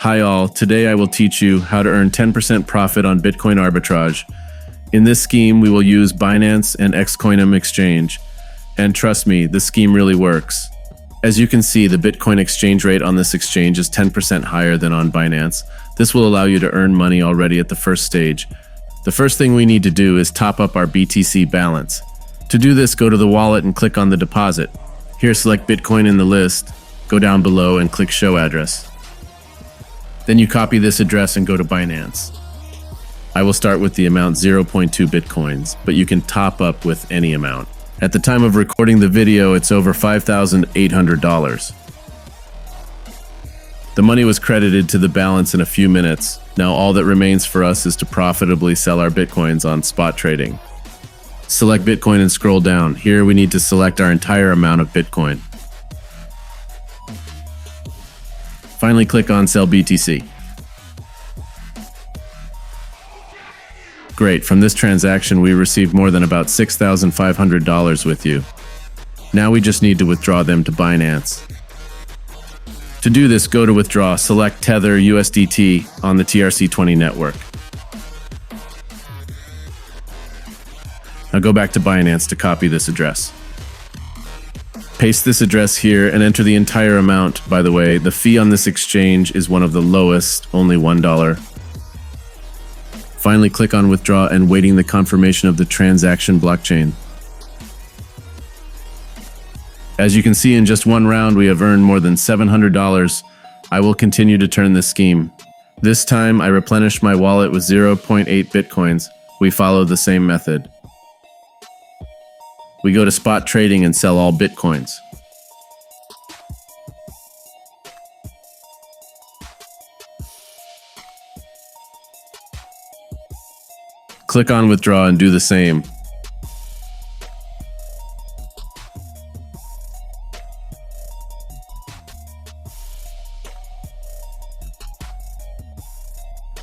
Hi all, today I will teach you how to earn 10% profit on Bitcoin arbitrage. In this scheme, we will use Binance and exchange. And trust me, the scheme really works. As you can see, the Bitcoin exchange rate on this exchange is 10% higher than on Binance. This will allow you to earn money already at the first stage. The first thing we need to do is top up our BTC balance. To do this, go to the wallet and click on the deposit. Here, select Bitcoin in the list, go down below and click Show Address. Then you copy this address and go to Binance. I will start with the amount 0.2 Bitcoins, but you can top up with any amount. At the time of recording the video, it's over $5,800. The money was credited to the balance in a few minutes. Now all that remains for us is to profitably sell our Bitcoins on spot trading. Select Bitcoin and scroll down. Here we need to select our entire amount of Bitcoin. Finally, click on Sell BTC. Great, from this transaction we received more than about $6,500 with you. Now we just need to withdraw them to Binance. To do this, go to Withdraw, select Tether USDT on the TRC20 network. Now go back to Binance to copy this address. Paste this address here and enter the entire amount. By the way, the fee on this exchange is one of the lowest, only $1. Finally, click on Withdraw and waiting the confirmation of the transaction blockchain. As you can see, in just one round, we have earned more than $700. I will continue to turn this scheme. This time, I replenished my wallet with 0.8 Bitcoins. We follow the same method. We go to spot trading and sell all Bitcoins. Click on Withdraw and do the same.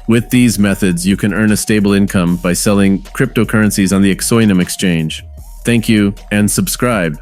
With these methods, you can earn a stable income by selling cryptocurrencies on the exchange. Thank you and subscribe.